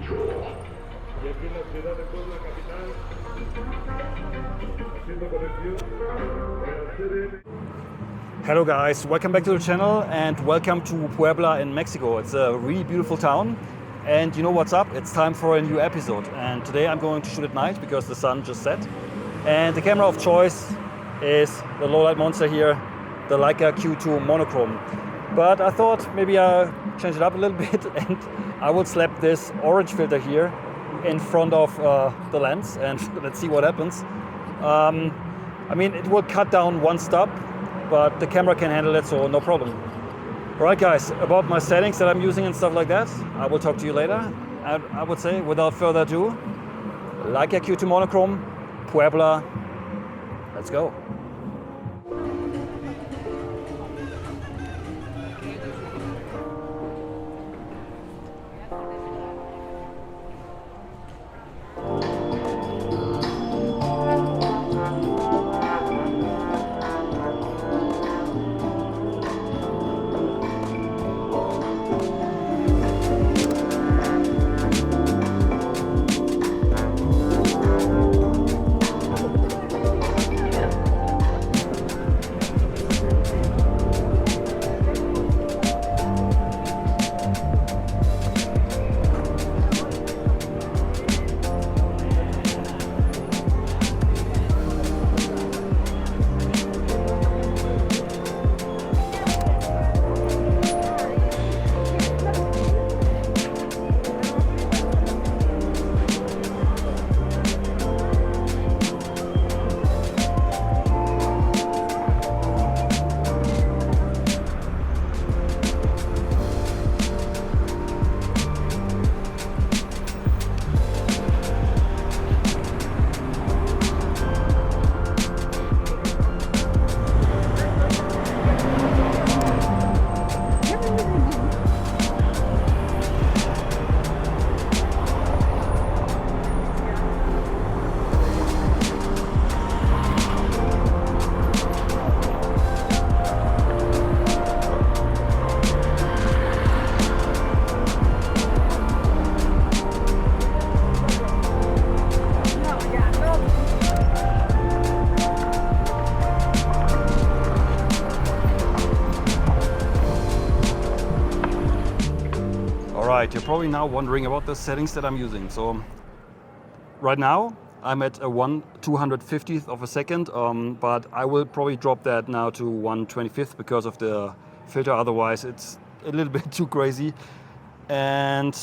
Y aquí en la ciudad de Puebla, capital, haciendo conexión con la sede. Hello guys, welcome back to the channel and welcome to Puebla in Mexico. It's a really beautiful town and you know what's up? It's time for a new episode, and today I'm going to shoot at night because the sun just set, and the camera of choice is the low-light monster here, the Leica Q2 Monochrom. But I thought maybe I'll change it up a little bit and I will slap this orange filter here in front of the lens and let's see what happens. I mean, it will cut down one stop, but the camera can handle it, so no problem. Alright guys, about my settings that I'm using and stuff like that, I will talk to you later. And I would say, without further ado, Leica Q2 Monochrom, Puebla, let's go. Alright, you're probably now wondering about the settings that I'm using. So right now I'm at a 1/250th of a second, but I will probably drop that now to 1/25th because of the filter, otherwise it's a little bit too crazy. And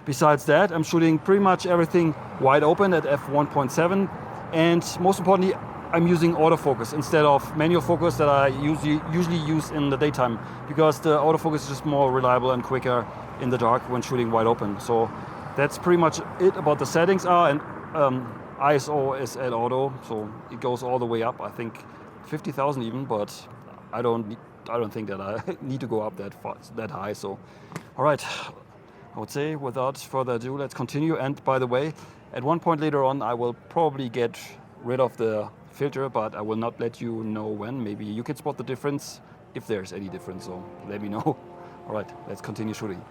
besides that, I'm shooting pretty much everything wide open at f1.7, and most importantly, I'm using autofocus instead of manual focus that I usually use in the daytime, because the autofocus is just more reliable and quicker in the dark when shooting wide open. So that's pretty much it about the settings. And ISO is at auto, so it goes all the way up, I think 50,000 even, but I don't think that I need to go up that high. So all right, I would say without further ado, let's continue. And by the way, at one point later on I will probably get rid of the filter, but I will not let you know when. Maybe you can spot the difference if there's any difference, so let me know. All right, let's continue shooting.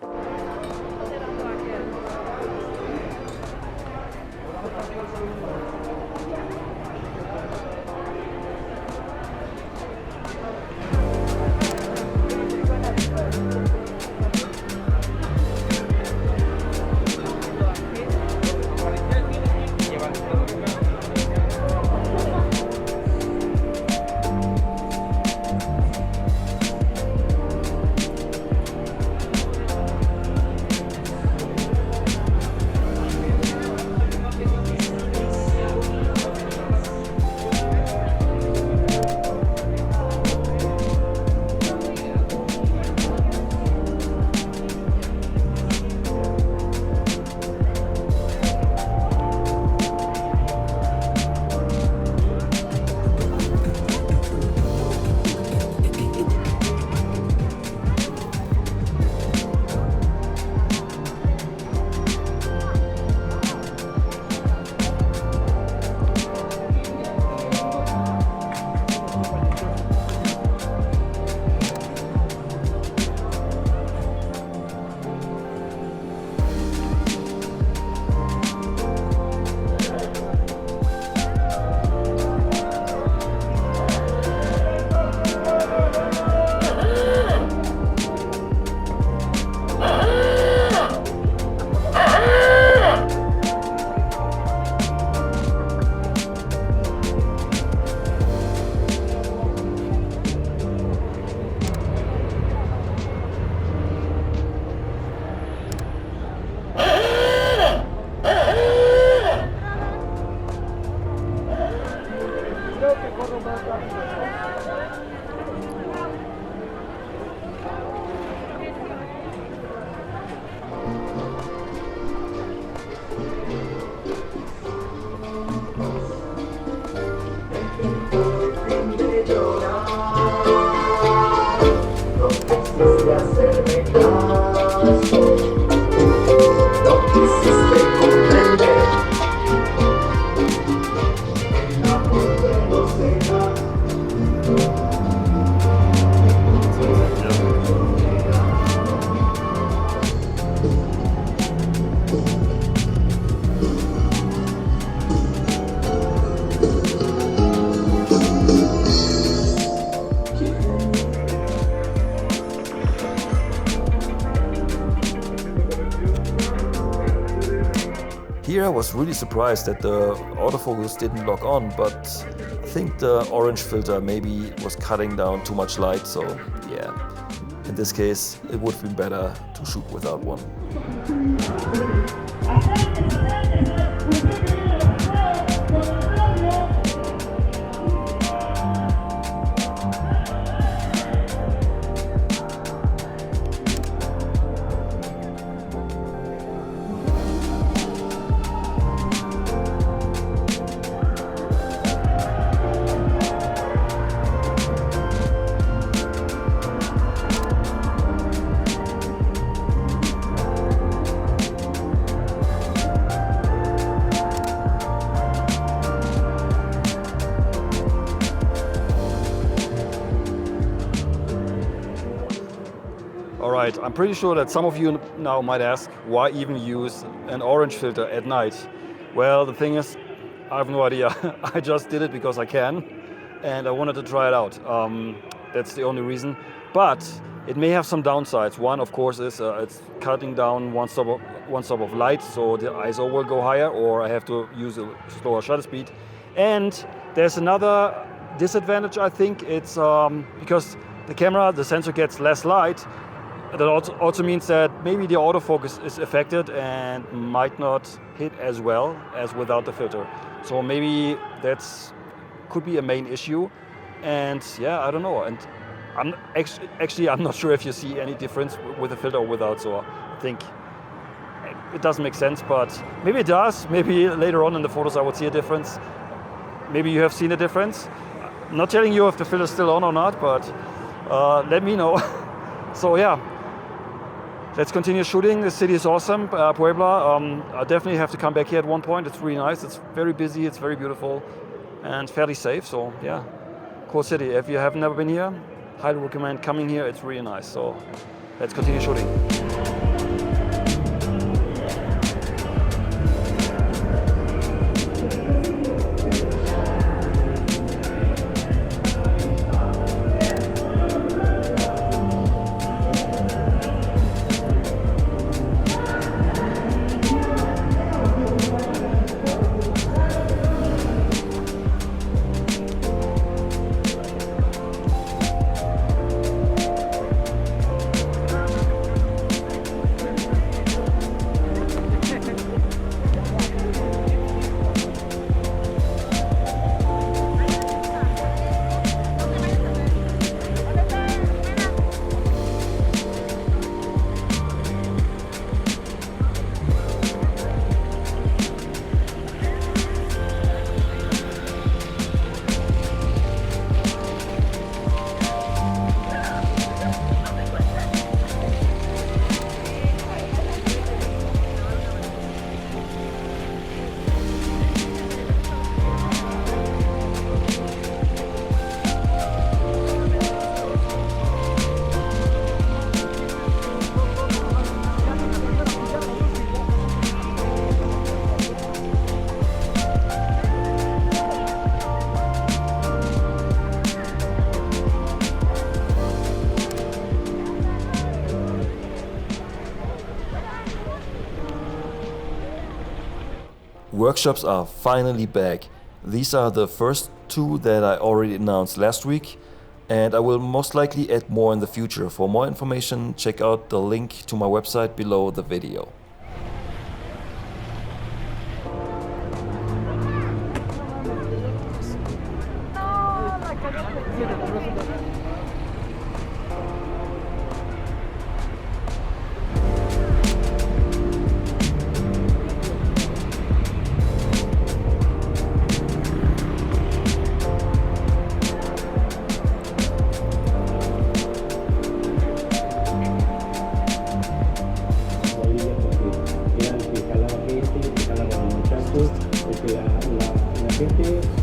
Here I was really surprised that the autofocus didn't lock on, but I think the orange filter maybe was cutting down too much light, so yeah. In this case, it would have been better to shoot without one. Alright, I'm pretty sure that some of you now might ask, why even use an orange filter at night? Well, the thing is, I have no idea. I just did it because I can, and I wanted to try it out. That's the only reason. But it may have some downsides. One, of course, is it's cutting down one stop of light, so the ISO will go higher, or I have to use a slower shutter speed. And there's another disadvantage, I think. It's because the camera, the sensor gets less light. That also means that maybe the autofocus is affected and might not hit as well as without the filter. So maybe that's could be a main issue. And yeah, I don't know. And I'm I'm not sure if you see any difference with the filter or without. So I think it doesn't make sense, but maybe it does. Maybe later on in the photos I would see a difference. Maybe you have seen a difference. I'm not telling you if the filter is still on or not, but let me know. So yeah. Let's continue shooting. The city is awesome, Puebla. I definitely have to come back here at one point. It's really nice. It's very busy. It's very beautiful and fairly safe. So yeah, cool city. If you have never been here, highly recommend coming here. It's really nice. So let's continue shooting. Workshops are finally back. These are the first two that I already announced last week, and I will most likely add more in the future. For more information, check out the link to my website below the video. caso de que la gente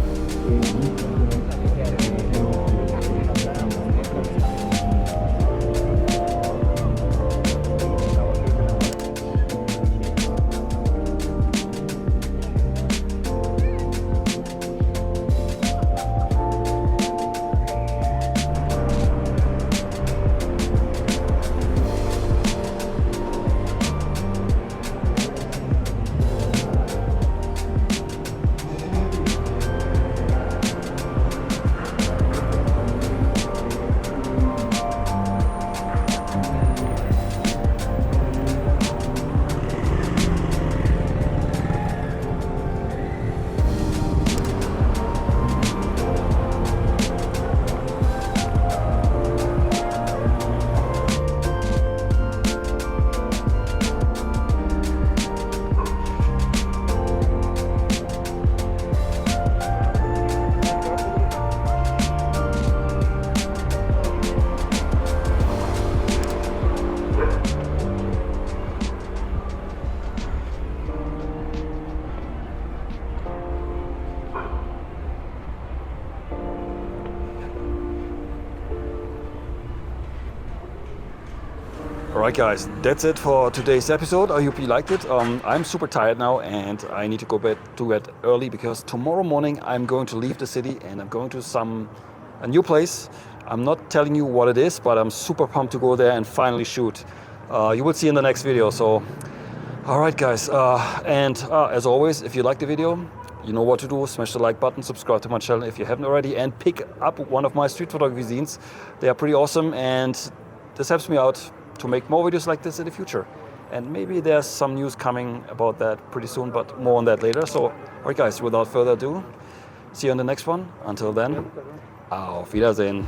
Alright guys, that's it for today's episode. I hope you liked it. I'm super tired now and I need to go to bed early because tomorrow morning I'm going to leave the city and I'm going to a new place. I'm not telling you what it is, but I'm super pumped to go there and finally shoot. You will see in the next video. So, alright guys, as always, if you like the video, you know what to do. Smash the like button, subscribe to my channel if you haven't already, and pick up one of my street photography zines. They are pretty awesome and this helps me out to make more videos like this in the future. And maybe there's some news coming about that pretty soon, but more on that later. So, alright guys, without further ado, see you on the next one. Until then, auf Wiedersehen.